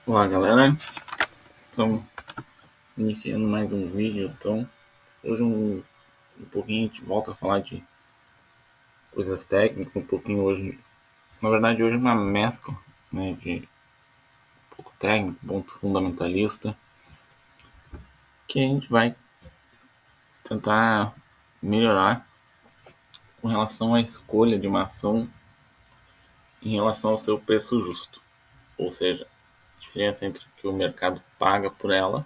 Olá galera, então iniciando mais um vídeo. Então hoje um pouquinho a gente volta a falar de coisas técnicas, um pouquinho hoje, na verdade hoje é uma mescla, né, de um pouco técnico, ponto fundamentalista, que a gente vai tentar melhorar com relação à escolha de uma ação em relação ao seu preço justo, ou seja, a diferença entre o que o mercado paga por ela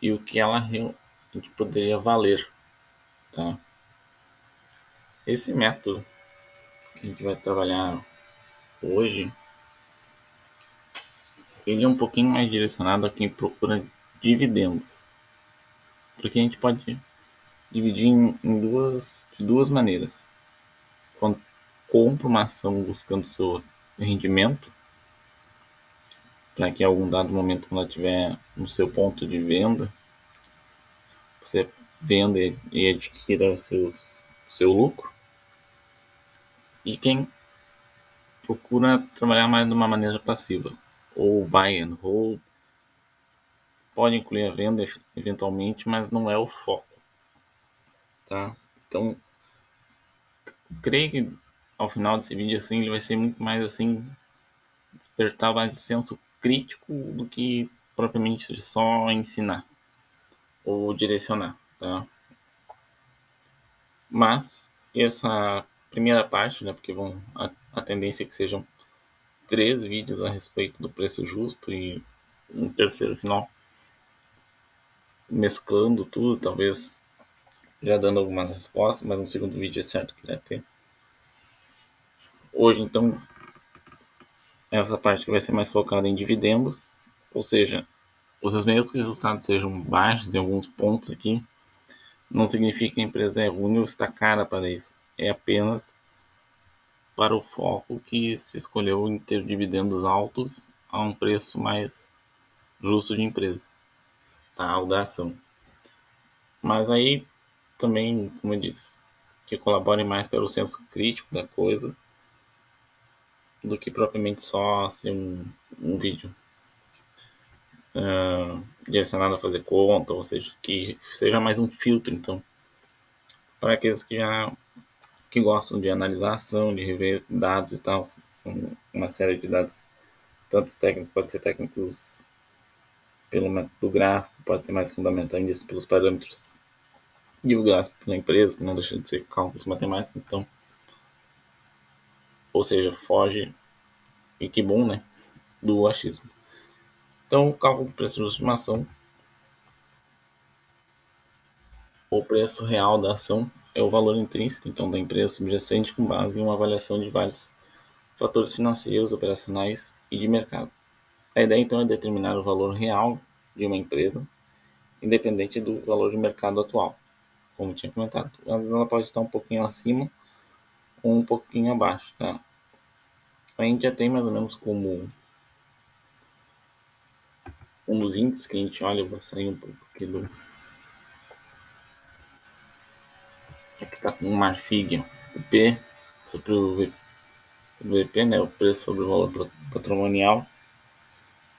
e o que ela realmente poderia valer, tá? Esse método que a gente vai trabalhar hoje, ele é um pouquinho mais direcionado a quem procura dividendos, porque a gente pode dividir de duas maneiras. Quando compra uma ação buscando seu rendimento, para que em algum dado momento, quando ela estiver no seu ponto de venda, você venda e adquira seu lucro. E quem procura trabalhar mais de uma maneira passiva, ou buy and hold, pode incluir a venda eventualmente, mas não é o foco, tá? Então, creio que ao final desse vídeo assim ele vai ser muito mais assim, despertar mais o senso crítico do que propriamente só ensinar ou direcionar, tá? Mas essa primeira parte, né, porque a tendência é que sejam 3 vídeos a respeito do preço justo e um terceiro final mesclando tudo, talvez já dando algumas respostas, mas no segundo vídeo é certo que vai ter. Hoje, então, essa parte que vai ser mais focada em dividendos, ou seja, os mesmos resultados sejam baixos em alguns pontos aqui, não significa que a empresa é ruim ou está cara para isso. É apenas para o foco que se escolheu em ter dividendos altos a um preço mais justo de empresa, tá? Da ação. Mas aí também, como eu disse, que colabore mais para o senso crítico da coisa do que propriamente só assim, um vídeo direcionado a fazer conta, ou seja, que seja mais um filtro, então, para aqueles que gostam de analisar a ação, de rever dados e tal. São uma série de dados, tantos técnicos, pode ser técnicos pelo método gráfico, pode ser mais fundamental ainda pelos parâmetros divulgados pela empresa, que não deixa de ser cálculos matemáticos, então, ou seja, foge, e que bom, né, do achismo. Então, o cálculo do preço de estimação, o preço real da ação, é o valor intrínseco, então, da empresa subjacente com base em uma avaliação de vários fatores financeiros, operacionais e de mercado. A ideia, então, é determinar o valor real de uma empresa, independente do valor de mercado atual, como tinha comentado. Às vezes ela pode estar um pouquinho acima ou um pouquinho abaixo, tá? A gente já tem mais ou menos como um dos índices que a gente olha. Eu vou sair um pouco aqui do... Aqui está com o Marfig, o P sobre o VP, né? O preço sobre o valor patrimonial,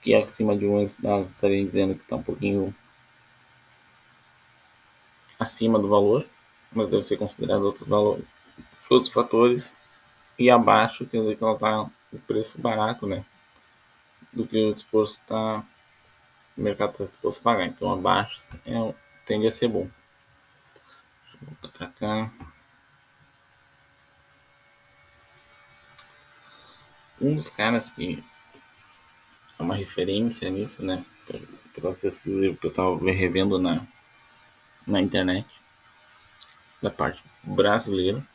que é acima de 1, estaria dizendo que está um pouquinho acima do valor, mas deve ser considerado outros fatores, e abaixo quer dizer que ela está o preço barato, né, do que o mercado está disposto a pagar. Então abaixo tende a ser bom. Deixa eu voltar para cá. Um dos caras que é uma referência nisso, né, pelas pesquisas que eu estava revendo na internet, da parte brasileira,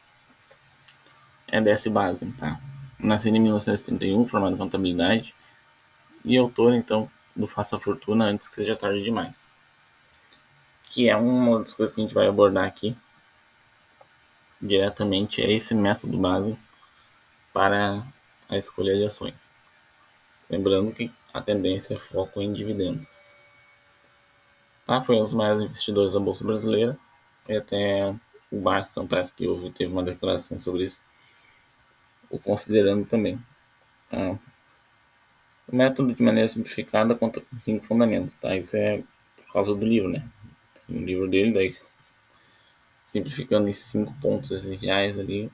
é DS Base, tá? Nascido em 1931, formado em contabilidade e autor, então, do Faça a Fortuna Antes que Seja Tarde Demais, que é uma das coisas que a gente vai abordar aqui diretamente, é esse método base para a escolha de ações. Lembrando que a tendência é foco em dividendos. Tá? Foi um dos maiores investidores da Bolsa Brasileira, e até o Barston parece que teve uma declaração sobre isso, o considerando também. Tá? O método de maneira simplificada conta com 5 fundamentos, tá? Isso é por causa do livro, né? Tem um livro dele, daí simplificando em 5 pontos essenciais ali,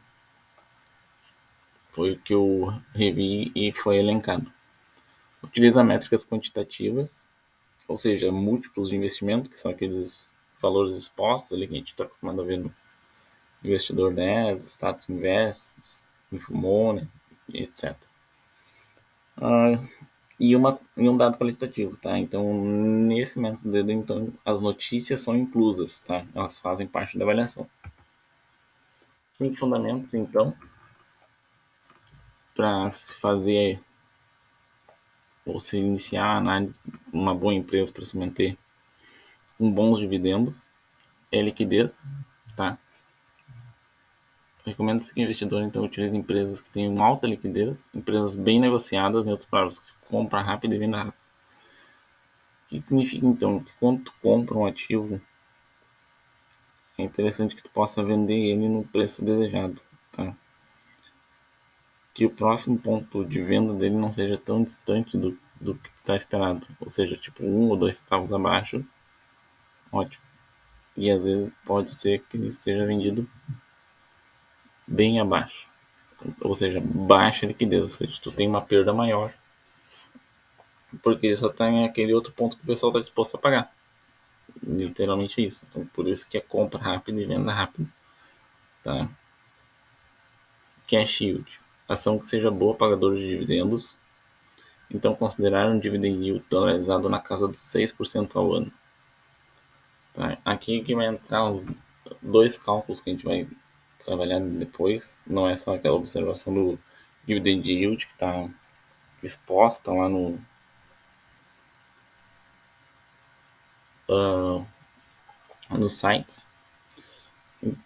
foi o que eu revi e foi elencado. Utiliza métricas quantitativas, ou seja, múltiplos de investimento, que são aqueles valores expostos ali que a gente está acostumado a ver no Investidor 10, Status Invest, Infomoney, etc. E um dado qualitativo, tá? Então, nesse método, então, as notícias são inclusas, tá? Elas fazem parte da avaliação. 5 fundamentos, então, para se fazer ou se iniciar a análise de uma boa empresa para se manter com bons dividendos, é liquidez, tá? Recomendo-se que o investidor então utilize empresas que tenham alta liquidez, empresas bem negociadas, em outras palavras, que compra rápido e venda rápido. O que significa então que quando tu compra um ativo, é interessante que tu possa vender ele no preço desejado, tá? Que o próximo ponto de venda dele não seja tão distante do que está esperado, ou seja, tipo 1 ou 2 centavos abaixo, ótimo. E às vezes pode ser que ele esteja vendido bem abaixo, ou seja, baixa liquidez, ou seja, tu tem uma perda maior, porque só tem aquele outro ponto que o pessoal está disposto a pagar. Literalmente isso. Então, por isso que é compra rápida e venda rápida, tá? Cash yield, ação que seja boa pagadora de dividendos. Então, considerar um dividend yield dolarizado na casa dos 6% ao ano. Tá? Aqui que vai entrar os 2 cálculos que a gente vai trabalhar depois. Não é só aquela observação do dividend yield que está exposta lá nos sites.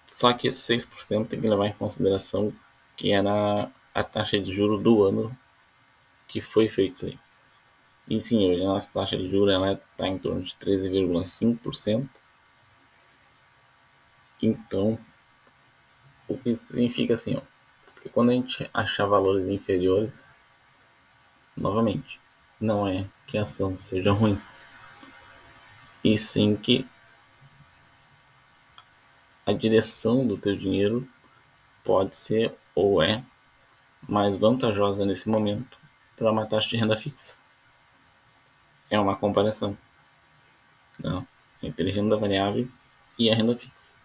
Só que esse 6% tem que levar em consideração que era a taxa de juros do ano que foi feito isso aí. E sim, hoje a nossa taxa de juros está em torno de 13,5%. Então, o que significa assim, ó, que quando a gente achar valores inferiores, novamente, não é que a ação seja ruim, e sim que a direção do teu dinheiro pode ser ou é mais vantajosa nesse momento para uma taxa de renda fixa. É uma comparação, não? Entre a renda variável e a renda fixa.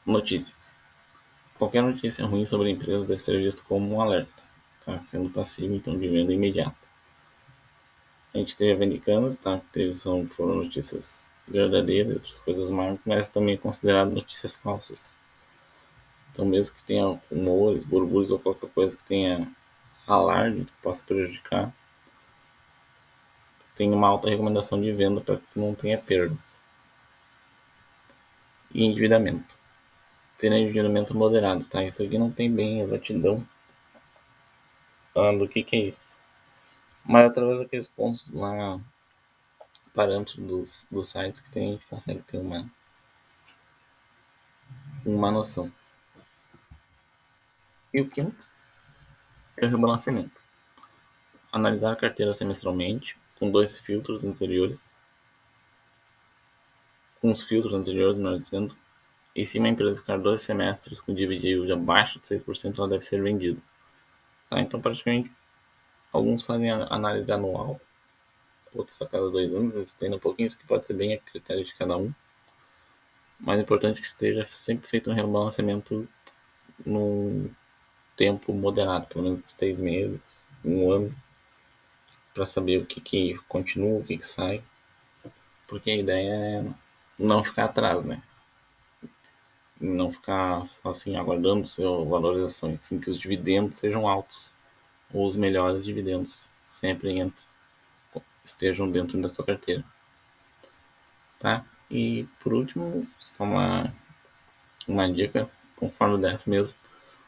Notícias. Qualquer notícia ruim sobre a empresa deve ser visto como um alerta, tá? Sendo passivo então de venda imediata. A gente teve Americanas, tá? Foram notícias verdadeiras e outras coisas mais, mas também é considerado notícias falsas. Então, mesmo que tenha rumores, burburos ou qualquer coisa que tenha alarde que possa prejudicar, tem uma alta recomendação de venda para que não tenha perdas. E endividamento. Ter endividamento moderado, tá? Isso aqui não tem bem exatidão do que é isso. Mas através daqueles pontos lá, parâmetros dos sites que tem, a gente consegue ter uma noção. E o quinto é o rebalanceamento. Analisar a carteira semestralmente, com dois filtros anteriores, com os filtros anteriores, melhor dizendo, e se uma empresa ficar 2 semestres com dividend abaixo de 6%, ela deve ser vendida. Tá? Então, praticamente, alguns fazem análise anual, outros a cada 2 anos, eles têm um pouquinho, isso que pode ser bem a critério de cada um, mas é importante que esteja sempre feito um rebalanceamento num tempo moderado, pelo menos 6 meses, um ano, para saber o que continua, o que sai, porque a ideia é não ficar atrás, né? Não ficar assim aguardando sua valorização, assim que os dividendos sejam altos, ou os melhores dividendos sempre estejam dentro da sua carteira, tá? E por último, só uma dica, conforme dessa mesmo,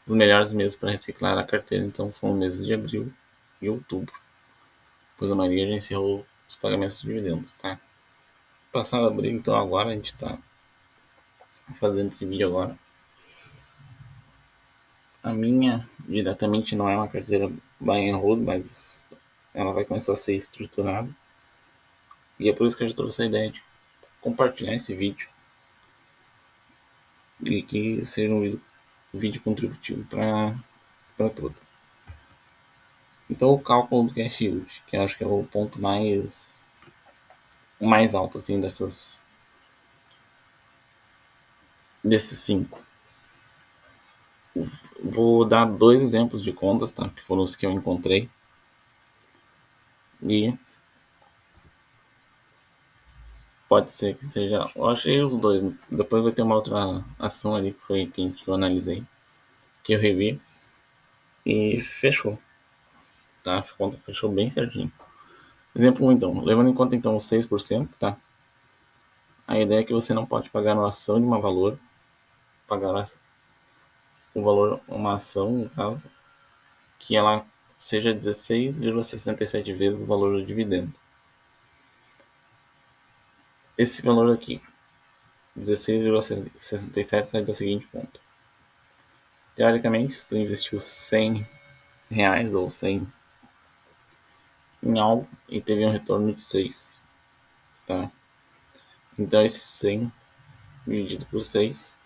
os melhores meses para reciclar a carteira então são os meses de abril e outubro, pois a maioria já encerrou os pagamentos de dividendos, tá? Passando abril, então agora a gente está fazendo esse vídeo agora. A minha diretamente não é uma carteira buy and hold, mas ela vai começar a ser estruturada. E é por isso que eu já trouxe a ideia de compartilhar esse vídeo e que seja um vídeo contributivo para todos. Então o cálculo do cash yield, que eu acho que é o ponto mais alto assim desses 5. Vou dar 2 exemplos de contas, tá? Que foram os que eu encontrei. E pode ser que seja. Eu achei os dois. Depois vai ter uma outra ação ali que foi que eu analisei, que eu revi e fechou, tá? A conta fechou bem certinho. Exemplo 1, então. Levando em conta então os 6%, tá? A ideia é que você não pode pagar uma ação de uma valor, pagar o valor, uma ação, no caso, que ela seja 16,67 vezes o valor do dividendo. Esse valor aqui, 16,67, sai da seguinte conta. Teoricamente, se tu investiu R$ 100 ou 100 em algo e teve um retorno de 6, tá? Então esse 100 dividido por 6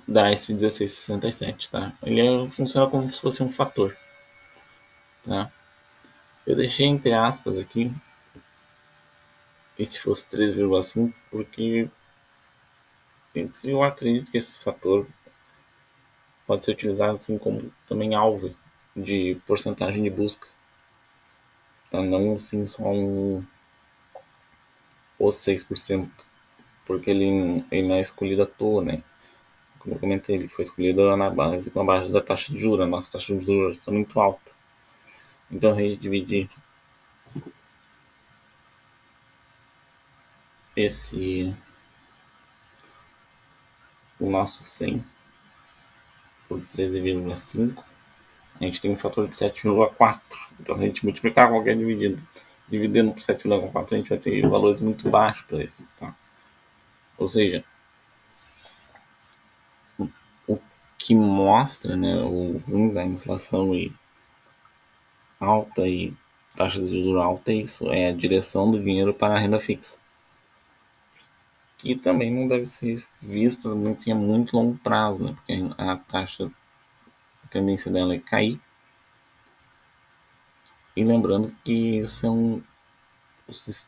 dá esse 16,67, tá? Ele funciona como se fosse um fator, tá? Eu deixei entre aspas aqui, e se fosse 3,5, porque eu acredito que esse fator pode ser utilizado assim como também alvo de porcentagem de busca, tá? Não assim só os 6%, porque ele não é escolhido à toa, né? Como eu comentei, ele foi escolhido na base com a base da taxa de juros. A nossa taxa de juros está muito alta. Então, se a gente dividir o nosso 100 por 13,5, a gente tem um fator de 7,4. Então, se a gente multiplicar qualquer dividendo por 7,4, a gente vai ter valores muito baixos para isso, tá? Ou seja, o que mostra, né, o ruim da inflação alta e taxas de juros alta é isso, é a direção do dinheiro para a renda fixa, que também não deve ser vista muito, assim, a muito longo prazo, né? Porque a taxa, a tendência dela é cair. E lembrando que esses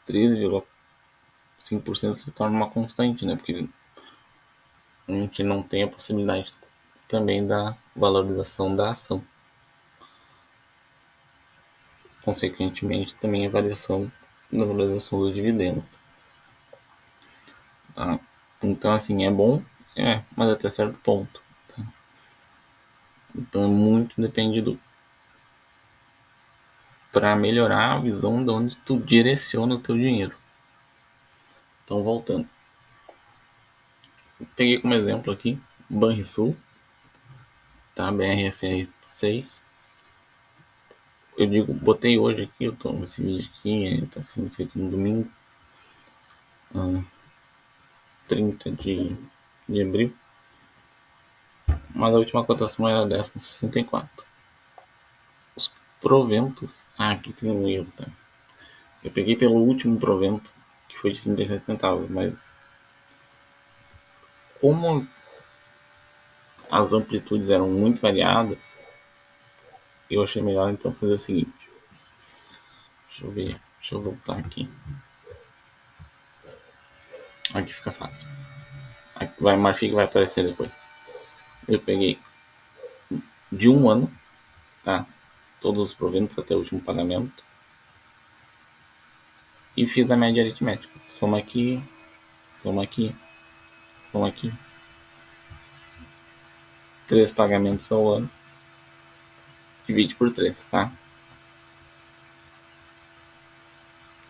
13,5% se torna uma constante, né? Porque a gente não tem a possibilidade também da valorização da ação. Consequentemente, também a variação da valorização do dividendo. Tá? Então, assim, é bom, mas até certo ponto. Tá? Então, muito depende para melhorar a visão de onde tu direciona o teu dinheiro. Então, voltando. Peguei como exemplo aqui Banrisul, tá? BRSR 6. Eu digo, botei hoje aqui, eu tô nesse vídeo aqui, tá sendo feito no domingo, 30 de abril. Mas a última cotação era 10,64. Os proventos, aqui tem um erro, tá? Eu peguei pelo último provento, que foi de 37 centavos, mas como as amplitudes eram muito variadas, eu achei melhor então fazer o seguinte. Deixa eu ver, deixa eu voltar aqui. Aqui fica fácil. Aqui vai, Marfig vai aparecer depois. Eu peguei de um ano, tá? Todos os proventos até o último pagamento. E fiz a média aritmética. Soma aqui, soma aqui, soma aqui. 3 pagamentos ao ano. Divide por 3, tá?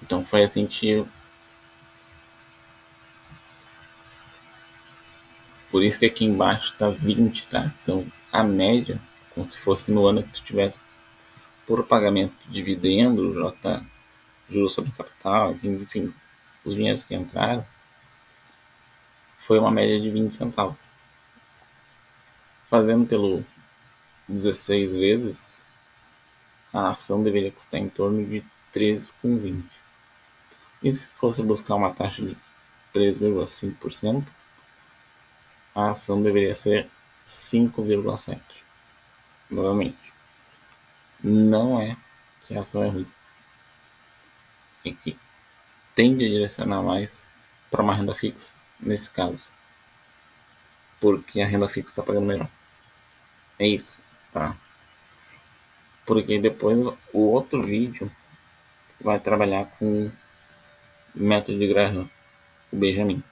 Então foi assim que. Por isso que aqui embaixo tá 20, tá? Então a média, como se fosse no ano que tu tivesse por pagamento de dividendo, juros sobre capital, assim, enfim, os dinheiros que entraram, foi uma média de 20 centavos. Fazendo 16 vezes, a ação deveria custar em torno de 13,20. E se fosse buscar uma taxa de 3,5%, a ação deveria ser 5,7%. Novamente, não é que a ação é ruim, é que tende a direcionar mais para uma renda fixa, nesse caso, porque a renda fixa está pagando melhor. É isso, tá? Porque depois o outro vídeo vai trabalhar com o método de Graham, o Benjamin,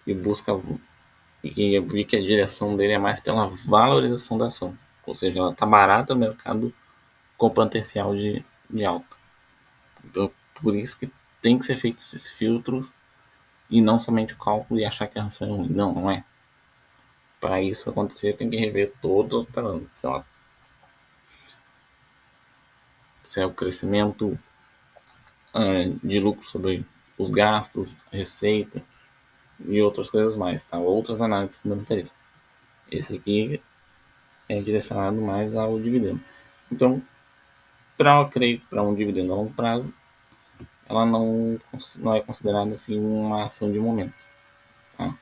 e busca e vi que a direção dele é mais pela valorização da ação, ou seja, ela está barata no mercado com potencial de alta. Então, por isso que tem que ser feitos esses filtros e não somente o cálculo e achar que a ação é ruim. Não, não é. Para isso acontecer, tem que rever todos os parâmetros. Se é o crescimento de lucro sobre os gastos, receita e outras coisas mais, tá? Outras análises fundamentalistas. Esse aqui é direcionado mais ao dividendo. Então, para um dividendo a longo prazo, ela não é considerada assim uma ação de momento. Tá?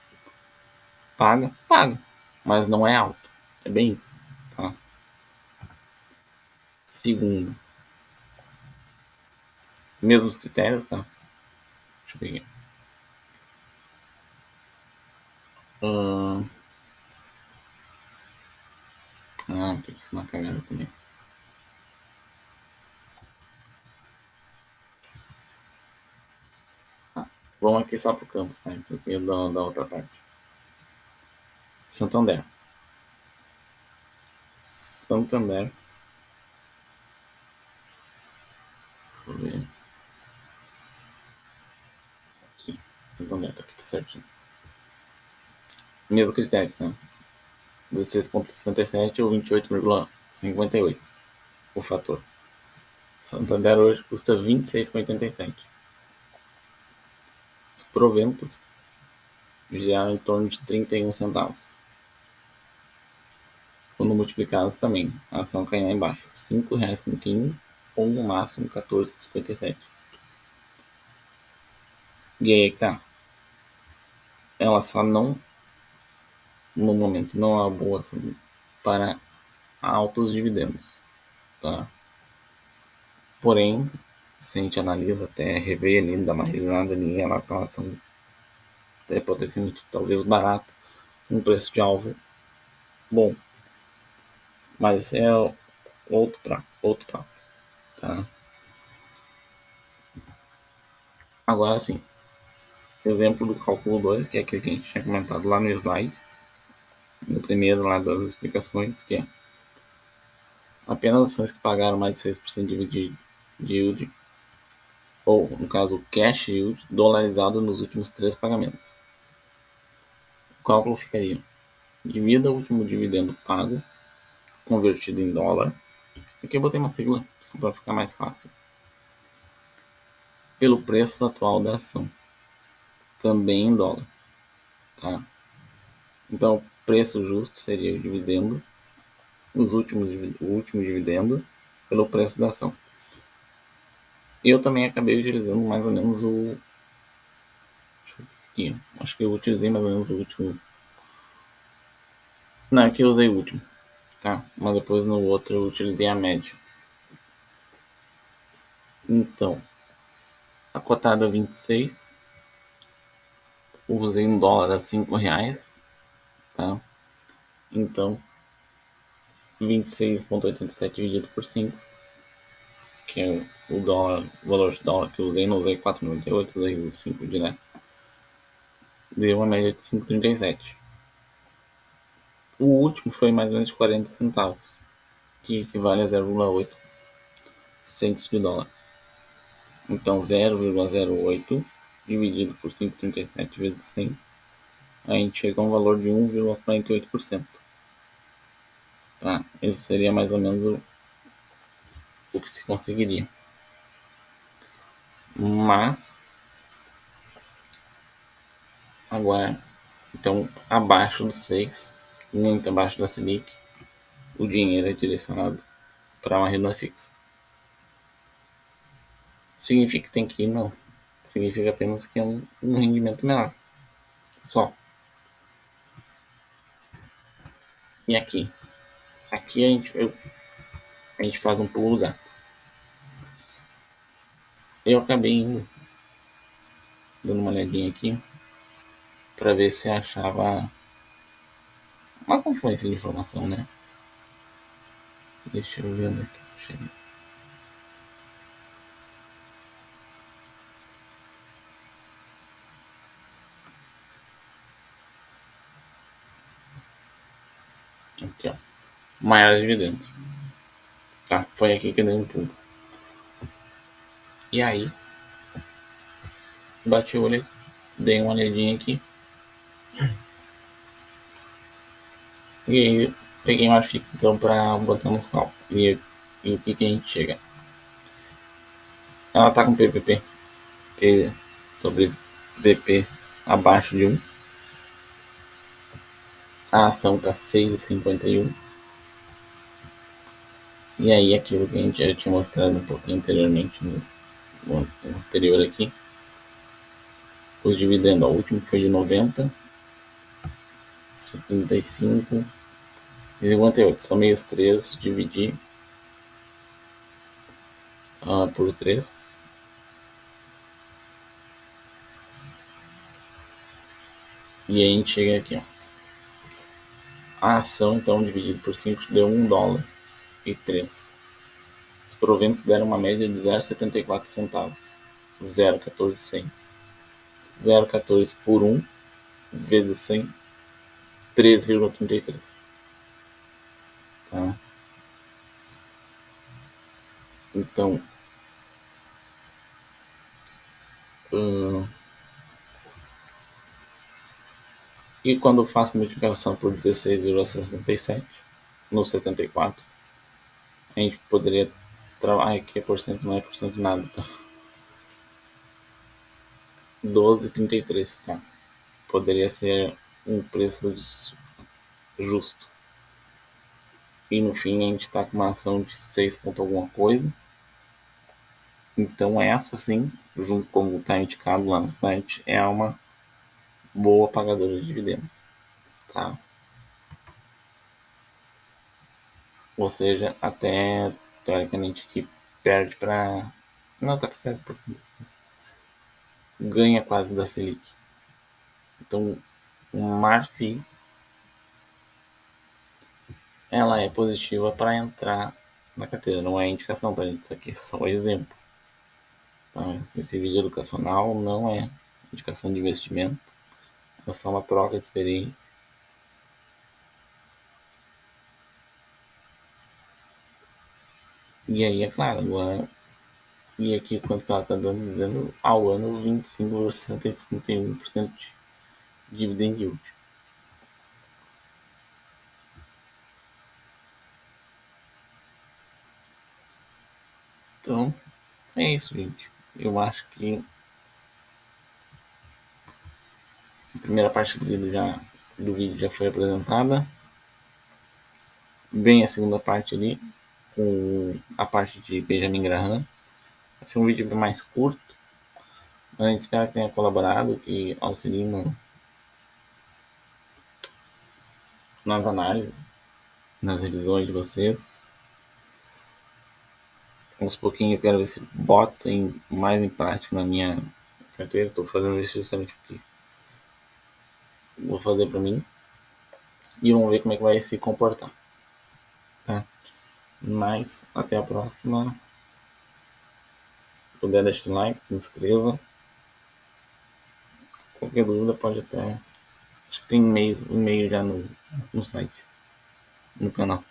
Paga, paga, mas não é alto. É bem isso. Tá? Segundo, mesmos critérios, tá? Deixa eu ver aqui. Porque isso é uma cagada também. Vamos aqui só pro campus, tá? Isso aqui é da outra parte. Santander. Santander. Deixa eu ver. Aqui. Santander, tá aqui, tá certinho. Mesmo critério, tá? 16,67 ou 28,58 o fator. Santander hoje custa 26,87. Os proventos giram em torno de 31 centavos. Quando multiplicados também, a ação cai lá embaixo, R$ 5,15 ou no máximo 14,57. E aí que tá. Ela só não, no momento, não é uma boa assim, para altos dividendos. Tá? Porém, se a gente analisa até rever ali, dá uma revisada ali, ela tá uma ação até potencialmente talvez barata, um preço de alvo bom. Mas é outro papo, tá? Agora sim, exemplo do cálculo 2, que é aquele que a gente tinha comentado lá no slide, no primeiro lá das explicações, que é apenas ações que pagaram mais de 6% de yield, ou no caso o cash yield, dolarizado nos últimos 3 pagamentos. O cálculo ficaria: divida o último dividendo pago, convertido em dólar, aqui eu botei uma sigla só para ficar mais fácil, pelo preço atual da ação, também em dólar. Tá? Então, o preço justo seria o dividendo, o último dividendo, pelo preço da ação. Eu também acabei utilizando mais ou menos o. Aqui, acho que eu utilizei mais ou menos o último. Não, aqui eu usei o último, tá? Mas depois no outro eu utilizei a média. Então, a cotada 26, usei em dólar a R$ 5, tá? Então, 26,87 dividido por 5, que é o dólar, o valor de dólar que eu usei, não usei 4,98, usei o 5 direto. Deu uma média de 5,37. O último foi mais ou menos 40 centavos, que equivale a 0,8 centos de dólar. Então 0,08 dividido por 5,37 vezes 100, a gente chega a um valor de 1,48%. Tá? Esse seria mais ou menos o que se conseguiria. Mas, agora, então, abaixo do 6, muito abaixo da Selic, o dinheiro é direcionado para uma renda fixa. Significa que tem que ir? Não. Significa apenas que é um rendimento menor. Só. E aqui? Aqui a gente faz um pulo do gato. Eu acabei indo, dando uma olhadinha aqui, para ver se achava uma confluência de informação, né? Deixa eu ver onde é que eu cheguei. Aqui, ó. Maiores dividendos. Tá, foi aqui que eu dei um pulo. E aí, bati o olho, dei uma olhadinha aqui. E aí, peguei uma fita então pra botar nos cálculos. E o que a gente chega? Ela tá com PVP, que sobre VP abaixo de 1. A ação tá 6,51. E aí, aquilo que a gente já tinha mostrado um pouquinho anteriormente no anterior aqui. Os dividendos, o último foi de 90, 75 e 58. Somei os 3, dividi por 3. E aí a gente chega aqui, ó. A ação, então, dividido por 5, deu $1,03. Os proventos deram uma média de 0,74 centavos. 0,14 cents. 0,14 por 1 vezes 100, 3,33. Tá? Então, e quando eu faço multiplicação por 16,67 no 74, a gente poderia trabalhar aqui é porcento, não é porcento nada, tá? 12,33, tá? Poderia ser um preço justo. E no fim a gente está com uma ação de 6 ponto alguma coisa. Então essa sim, junto como está indicado lá no site, é uma boa pagadora de dividendos, tá? Ou seja, até teoricamente que perde para... Não, tá para 7%. Ganha quase da Selic. Então, o MARFI, ela é positiva para entrar na carteira. Não é indicação, tá, gente? Isso aqui é só exemplo. Tá? Esse vídeo educacional não é indicação de investimento. É só uma troca de experiência. E aí, é claro, agora... E aqui, quanto que ela está dando? Dizendo ao ano 25,61% de dividend yield. Então, é isso, gente. Eu acho que a primeira parte do vídeo já foi apresentada. Vem a segunda parte ali, com a parte de Benjamin Graham. Vai ser um vídeo mais curto, mas espero que tenha colaborado, que auxilie nas análises, nas revisões de vocês. Uns pouquinho eu quero ver se boto isso mais em prática na minha carteira. Estou fazendo isso justamente porque vou fazer para mim. E vamos ver como é que vai se comportar. Tá? Mas até a próxima. Se puder, deixe o like, se inscreva. Qualquer dúvida pode até... Acho que tem e-mail já no site, no canal.